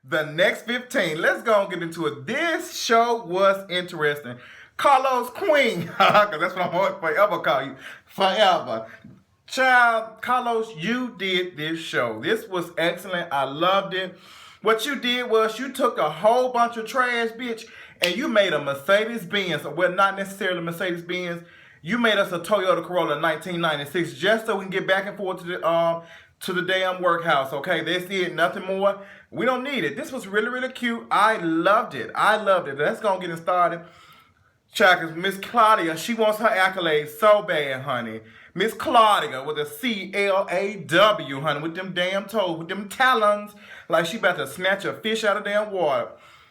the next 15. Let's go and get into it. This show was interesting. Carlos Queen, because that's what I'm going to forever call you. Forever. Child, Carlos, you did this show. This was excellent. I loved it. What you did was you took a whole bunch of trash, bitch, and you made a Mercedes Benz. Well, not necessarily Mercedes Benz. You made us a Toyota Corolla 1996 just so we can get back and forth to the damn workhouse. Okay, that's it. Nothing more. We don't need it. This was really, really cute. I loved it. I loved it. Let's go and get it started. Checkers, Miss Claudia, she wants her accolades so bad, honey. Miss Claudia with a C-L-A-W, honey, with them damn toes, with them talons, like she about to snatch a fish out of damn water.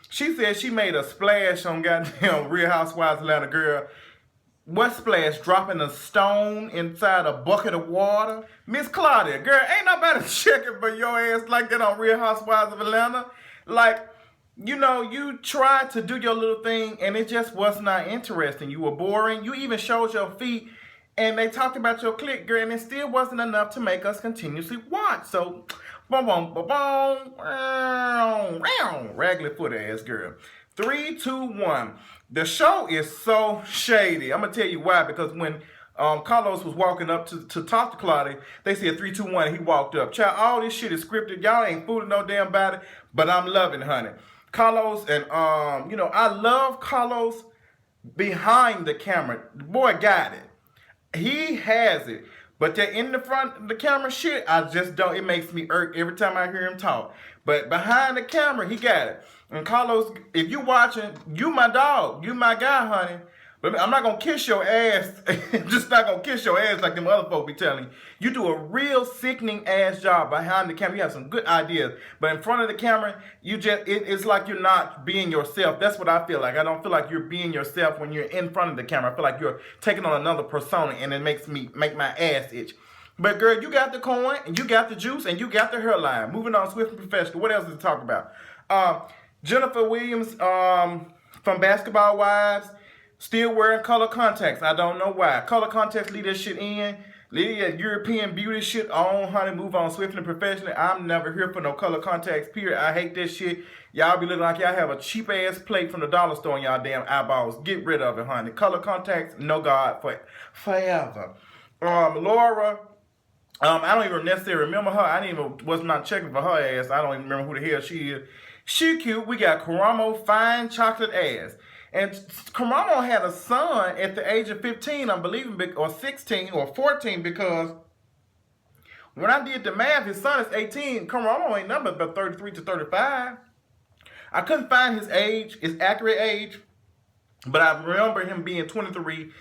She said she made a splash on goddamn Real Housewives Atlanta, girl. What splash? Dropping a stone inside a bucket of water? Miss Claudia, girl, ain't nobody checking for your ass like that on Real Housewives of Atlanta. Like, you know, you tried to do your little thing and it just was not interesting. You were boring. You even showed your feet and they talked about your click, girl, and it still wasn't enough to make us continuously watch. So, boom, boom, boom, boom, raggedy foot ass girl. 3, 2, 1. The show is so shady. I'm going to tell you why. Because when Carlos was walking up to talk to Claudia, they said 3, 2, 1, and he walked up. Child, all this shit is scripted. Y'all ain't fooling no damn body, but I'm loving, honey. Carlos and, you know, I love Carlos behind the camera. The boy got it. He has it. But that in the front of the camera shit, I just don't. It makes me irk every time I hear him talk. But behind the camera, he got it. And Carlos, if you watching, you my dog. You my guy, honey. But I'm not going to kiss your ass. Just not going to kiss your ass like them other folk be telling you. You do a real sickening ass job behind the camera. You have some good ideas. But in front of the camera, it's like you're not being yourself. That's what I feel like. I don't feel like you're being yourself when you're in front of the camera. I feel like you're taking on another persona and it makes my ass itch. But girl, you got the coin and you got the juice and you got the hairline. Moving on, Swift and Professional. What else is to talk about? Jennifer Williams from Basketball Wives. Still wearing color contacts. I don't know why. Color contacts, leave that shit in. Leave that European beauty shit on, honey. Move on swiftly and professionally. I'm never here for no color contacts, period. I hate that shit. Y'all be looking like y'all have a cheap ass plate from the dollar store on y'all damn eyeballs. Get rid of it, honey. Color contacts, no God, forever. Laura, I don't even necessarily remember her. Was not checking for her ass. I don't even remember who the hell she is. She cute. We got Karamo, fine chocolate ass. And Karamo had a son at the age of 15, I'm believing, or 16 or 14, because when I did the math, his son is 18. Karamo ain't nothing but 33 to 35. I couldn't find his age, his accurate age, but I remember him being 23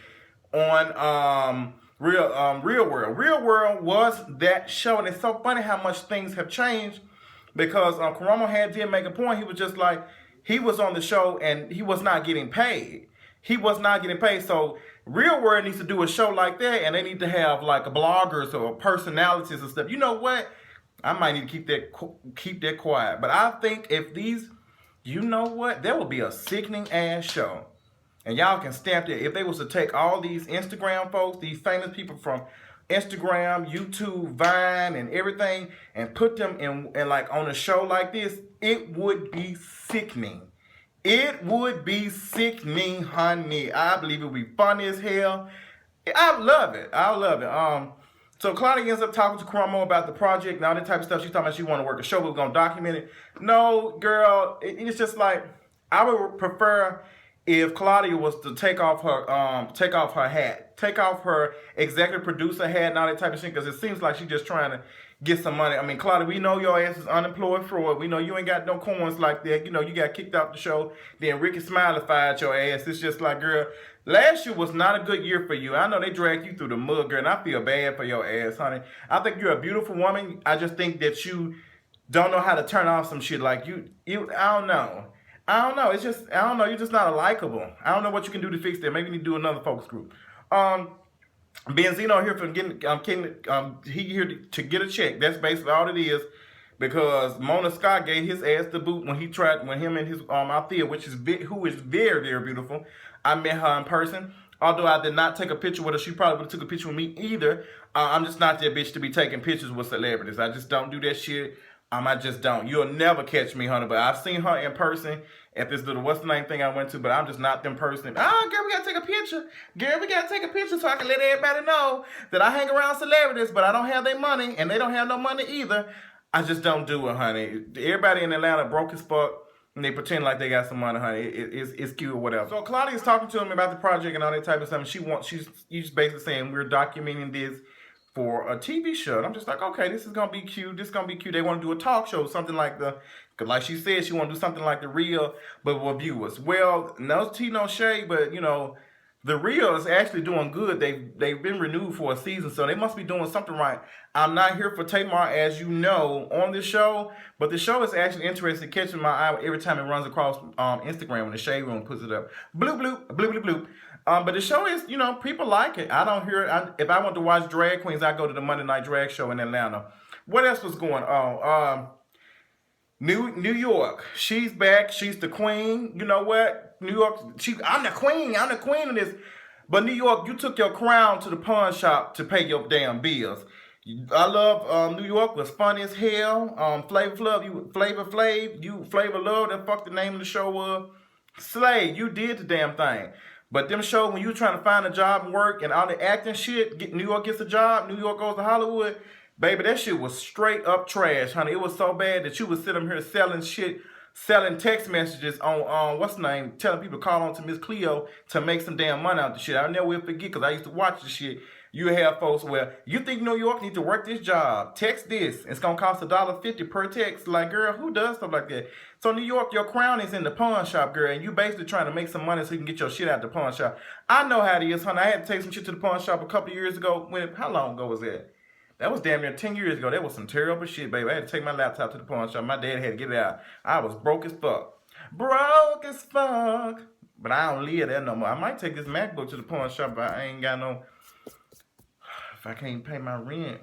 on Real World. Real World was that show, and it's so funny how much things have changed, because Karamo did make a point. He was just like, he was on the show and he was not getting paid. He was not getting paid. So Real World needs to do a show like that, and they need to have like bloggers or personalities and stuff. You know what? I might need to keep that quiet. But I think if these, you know what? There will be a sickening ass show. And y'all can stamp it. If they was to take all these Instagram folks, these famous people from Instagram, YouTube, Vine, and everything, and put them in like on a show like this, it would be sickening. It would be sickening, honey. I believe it would be funny as hell. I love it. I love it. So Claudia ends up talking to Karamo about the project and all that type of stuff. She's talking about she want to work a show, but we're gonna document it. No, girl, it's just like I would prefer if Claudia was to take off her hat, take off her executive producer hat and all that type of shit, because it seems like she's just trying to get some money. I mean, Claudia, we know your ass is unemployed fraud. We know you ain't got no coins like that. You know, you got kicked off the show. Then Ricky Smiley fired your ass. It's just like, girl, last year was not a good year for you. I know they dragged you through the mud, girl, and I feel bad for your ass, honey. I think you're a beautiful woman. I just think that you don't know how to turn off some shit. Like I don't know. It's just, I don't know. You're just not likable. I don't know what you can do to fix that. Maybe you need to do another focus group. Benzino here for he here to get a check. That's basically all it is. Because Mona Scott gave his ass the boot when him and his Althea, who is very, very beautiful. I met her in person. Although I did not take a picture with her, she probably would have took a picture with me either. I'm just not that bitch to be taking pictures with celebrities. I just don't do that shit. I just don't. You'll never catch me, honey. But I've seen her in person at this little what's the name thing I went to. But I'm just not them person. Oh, girl, we gotta take a picture. Girl, we gotta take a picture so I can let everybody know that I hang around celebrities, but I don't have their money, and they don't have no money either. I just don't do it, honey. Everybody in Atlanta broke as fuck. And they pretend like they got some money, honey. It's cute or whatever. So Claudia's talking to him about the project and all that type of stuff. And she's basically saying we're documenting this for a TV show. And I'm just like, okay, this is gonna be cute. This is gonna be cute. They want to do a talk show, something like like she said, she want to do something like The Real, but with viewers. Well, no tea, no shade, but you know, The Real is actually doing good. They've been renewed for a season, so they must be doing something right. I'm not here for Tamar, as you know, on this show, but the show is actually interesting, catching my eye every time it runs across Instagram when the Shade Room puts it up. Bloop, bloop, bloop, bloop, bloop. But the show is, you know, people like it. I don't hear it. If I want to watch drag queens, I go to the Monday Night Drag Show in Atlanta. What else was going on? New York. She's back. She's the queen. You know what? New York. I'm the queen. I'm the queen of this. But New York, you took your crown to the pawn shop to pay your damn bills. I love New York. Was funny as hell. Flavor Love. That fuck the name of the show was. Slade. You did the damn thing. But them shows when you trying to find a job and work and all the acting shit, New York gets a job, New York goes to Hollywood, baby, that shit was straight up trash, honey. It was so bad that you would sit up here selling shit, selling text messages on what's the name, telling people to call on to Miss Cleo to make some damn money out the shit. I'll never forget because I used to watch the shit. You have folks where you think New York need to work this job, text this. It's gonna cost $1.50 per text. Like, girl, who does stuff like that? So New York, your crown is in the pawn shop, girl, and you basically trying to make some money so you can get your shit out the pawn shop. I know how it is, honey. I had to take some shit to the pawn shop a couple of years ago. How long ago was that? That was damn near 10 years ago. That was some terrible shit, baby. I had to take my laptop to the pawn shop. My dad had to get it out. I was broke as fuck. Broke as fuck. But I don't live there no more. I might take this MacBook to the pawn shop, but I ain't got no... If I can't pay my rent,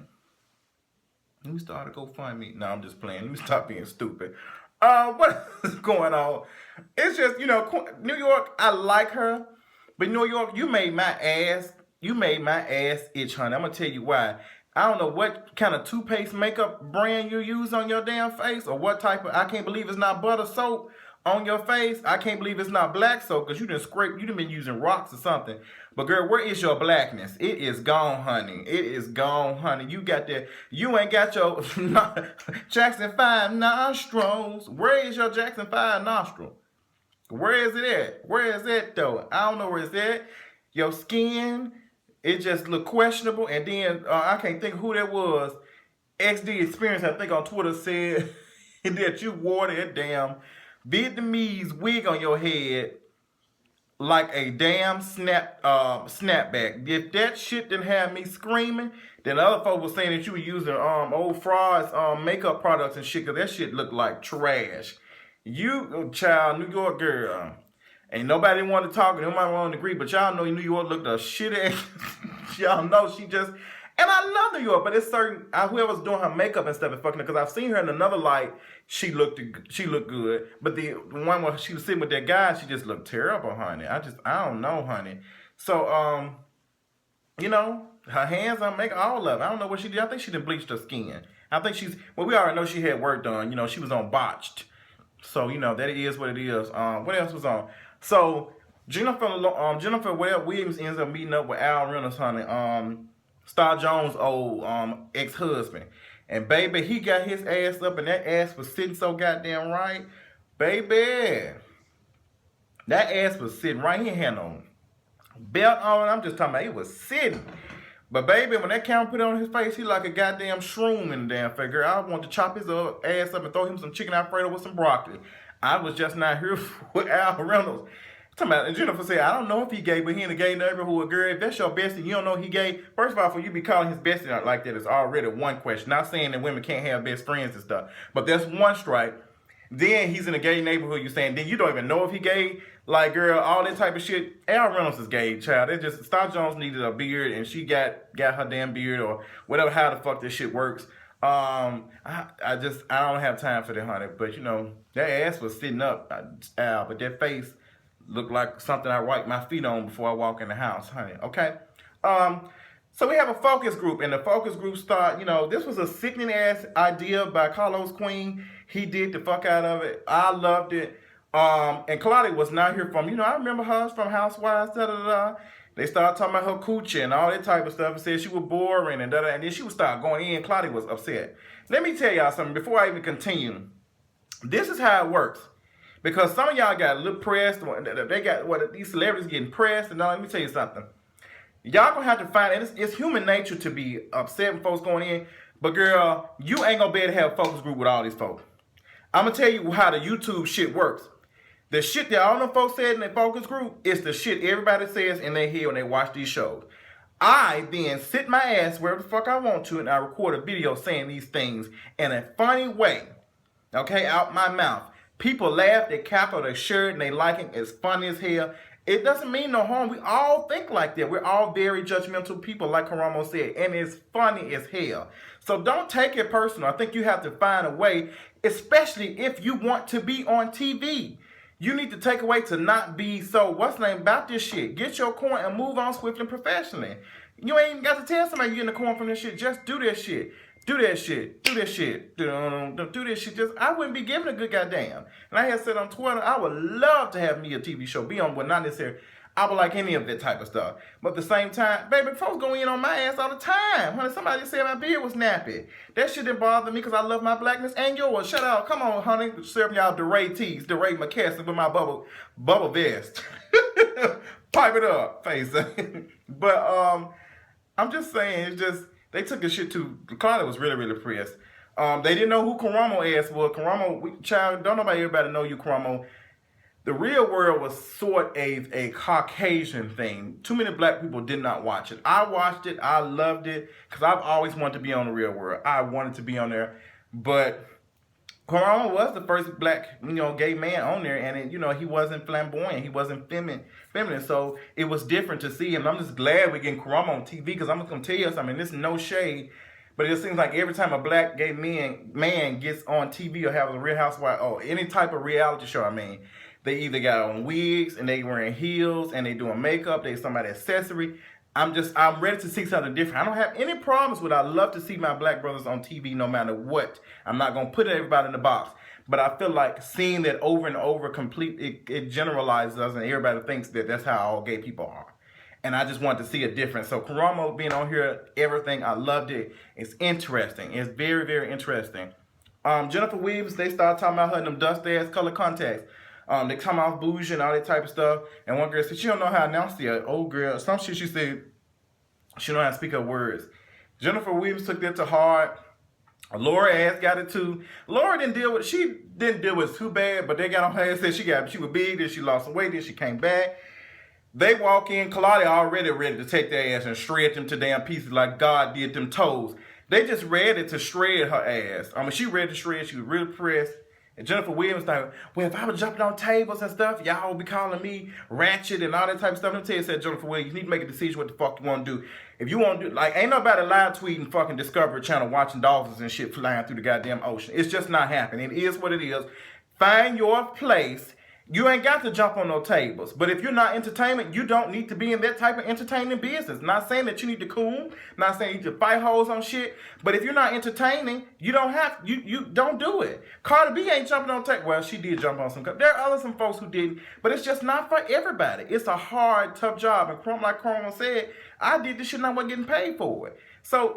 let me start a GoFundMe. No, I'm just playing. Let me stop being stupid. What is going on? It's just, you know, New York, I like her. But New York, you made my ass itch, honey. I'm going to tell you why. I don't know what kind of toothpaste makeup brand you use on your damn face or what type of, I can't believe it's not butter soap on your face. I can't believe it's not black soap because you done been using rocks or something. But girl, where is your blackness? It is gone, honey. It is gone, honey. You got that. You ain't got your Jackson 5 nostrils. Where is your Jackson 5 nostril? Where is it at? Where is it though? I don't know where it's at. Your skin, it just look questionable. And then I can't think of who that was. XD Experience, I think on Twitter said that you wore that damn Vietnamese wig on your head like a damn snapback. If that shit didn't have me screaming, then other folks were saying that you were using old frauds makeup products and shit, cause that shit looked like trash. You child, New York girl. Ain't nobody want to talk, and nobody want to agree, but y'all know New York looked a shitty. Y'all know she just. And I love New York, but it's certain whoever's doing her makeup and stuff is fucking her. Because I've seen her in another light, she looked good. But the one where she was sitting with that guy, she just looked terrible, honey. I don't know, honey. So you know, her hands on makeup, all of it. I don't know what she did. I think she done bleached her skin. I think we already know she had work done. You know, she was on Botched. So you know that it is what it is. What else was on? So Jennifer Williams ends up meeting up with Al Reynolds, honey. Star Jones' old ex-husband. And baby, he got his ass up and that ass was sitting so goddamn right. Baby. That ass was sitting right. He had no belt on. I'm just talking about it was sitting. But baby, when that camera put it on his face, he like a goddamn shroom in the damn figure. I want to chop his ass up and throw him some chicken Alfredo with some broccoli. I was just not here with Al Reynolds. And Jennifer said, I don't know if he gay, but he in a gay neighborhood, girl. If that's your bestie, you don't know he gay. First of all, for you to be calling his bestie out like that is already one question. Not saying that women can't have best friends and stuff, but that's one strike. Then he's in a gay neighborhood, you saying, then you don't even know if he gay. Like, girl, all that type of shit. Al Reynolds is gay, child. It just, Star Jones needed a beard, and she got her damn beard, or whatever, how the fuck this shit works. I don't have time for that, honey. But, you know, that ass was sitting up, Al, but that face looked like something I wipe my feet on before I walk in the house, honey. Okay? So we have a focus group, and the focus group start, this was a sickening ass idea by Carlos Queen. He did the fuck out of it. I loved it. And Claudia was not here from, I remember her from Housewives, da da da. They started talking about her coochie and all that type of stuff and said she was boring and da da. And then she would start going in. Claudia was upset. Let me tell y'all something before I even continue. This is how it works. Because some of y'all got a little pressed. They got these celebrities getting pressed. And now let me tell you something. Y'all gonna have to find it. It's human nature to be upset when folks going in. But girl, you ain't gonna be able to have a focus group with all these folks. I'm gonna tell you how the YouTube shit works. The shit that all them folks said in their focus group is the shit everybody says in their head when they watch these shows. I then sit my ass wherever the fuck I want to and I record a video saying these things in a funny way. Okay, out my mouth. People laugh, they cackle, they share it, and they like it. It's funny as hell. It doesn't mean no harm. We all think like that. We're all very judgmental people, like Karamo said, and it's funny as hell. So don't take it personal. I think you have to find a way, especially if you want to be on TV. You need to take away to not be so, what's the name, about this shit. Get your coin and move on swiftly and professionally. You ain't even got to tell somebody you're getting the coin from this shit. Just do that shit. Do that shit. Do this shit. Do this shit. Just, I wouldn't be giving a good goddamn. And I had said on Twitter, I would love to have me a TV show. Be on, but not necessarily. I would like any of that type of stuff. But at the same time, baby, folks go in on my ass all the time. Honey, somebody said my beard was nappy. That shit didn't bother me because I love my blackness and yours. Shut up. Come on, honey. Serving y'all DeRay tees, DeRay McKesson with my bubble vest. Pipe it up, face. But I'm just saying, it's just, they took the shit too. Claudia was really, really pressed. They didn't know who Karamo ass was. Karamo, child, don't nobody everybody know you, Karamo. The Real World was sort of a Caucasian thing. Too many black people did not watch it. I watched it. I loved it because I've always wanted to be on The Real World. I wanted to be on there. But Karamo was the first black, gay man on there. And, he wasn't flamboyant. He wasn't feminine. So it was different to see him. I'm just glad we're getting Karamo on TV because I'm going to tell you something. This is no shade. But it seems like every time a black gay man gets on TV or has a Real Housewife or any type of reality show, they either got on wigs and they wearing heels and they doing makeup, they somebody accessory. I'm ready to see something different. I don't have any problems with it. I love to see my black brothers on TV no matter what. I'm not going to put everybody in the box. But I feel like seeing that over and over it generalizes us and everybody thinks that that's how all gay people are. And I just wanted to see a difference. So Karamo being on here, everything, I loved it. It's interesting. It's very, very interesting. Jennifer Williams, they started talking about her in them dust-ass color contacts. They come off bougie and all that type of stuff. And one girl said she don't know how to announce the old girl. Some shit she said she don't know how to speak her words. Jennifer Williams took that to heart. Laura ass got it too. Laura didn't deal with it too bad, but they got on her and said she was big, then she lost some weight, then she came back. They walk in, Claudia already ready to take their ass and shred them to damn pieces like God did them toes. They just ready to shred her ass. She ready to shred. She was really pressed. And Jennifer Williams like, well, if I was jumping on tables and stuff, y'all would be calling me ratchet and all that type of stuff. Let me tell you, said Jennifer Williams, you need to make a decision what the fuck you want to do. If you want to do, ain't nobody live tweeting fucking Discovery Channel watching dolphins and shit flying through the goddamn ocean. It's just not happening. It is what it is. Find your place. You ain't got to jump on no tables. But if you're not entertainment, you don't need to be in that type of entertaining business. Not saying that you need to coon. Not saying you need to fight hoes on shit. But if you're not entertaining, you don't have, you don't do it. Cardi B ain't jumping on tables. Well, she did jump on some. There are some folks who didn't. But it's just not for everybody. It's a hard, tough job. And like Chrome said, I did this shit and I wasn't getting paid for it. So,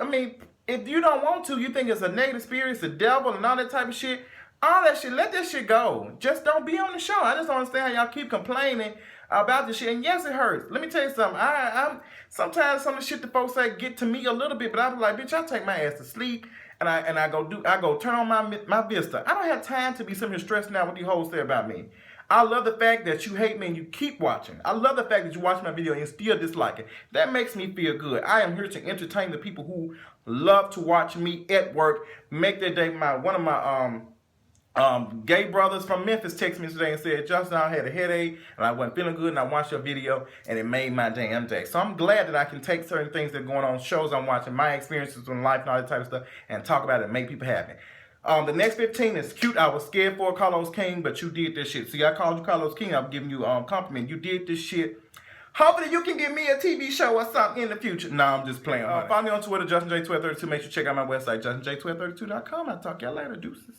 if you don't want to, you think it's a negative spirit, it's the devil and all that type of shit, all that shit, let that shit go. Just don't be on the show. I just don't understand how y'all keep complaining about this shit. And yes, it hurts. Let me tell you something. I'm sometimes some of the shit the folks say get to me a little bit, but I be like, bitch, I take my ass to sleep and I go turn on my Vista. I don't have time to be sitting here stressing out what these hoes say about me. I love the fact that you hate me and you keep watching. I love the fact that you watch my video and still dislike it. That makes me feel good. I am here to entertain the people who love to watch me at work, make their day. One of my gay brothers from Memphis texted me today and said, Justin, I had a headache and I wasn't feeling good and I watched your video and it made my damn day. So I'm glad that I can take certain things that are going on, shows I'm watching, my experiences in life and all that type of stuff, and talk about it and make people happy. The next 15 is cute. I was scared for Carlos King, but you did this shit. See, I called you Carlos King. I'm giving you compliment. You did this shit. Hopefully you can get me a TV show or something in the future. Nah, I'm just playing. Follow me on Twitter, JustinJ1232. Make sure you check out my website, JustinJ1232.com. I'll talk y'all later. Deuces.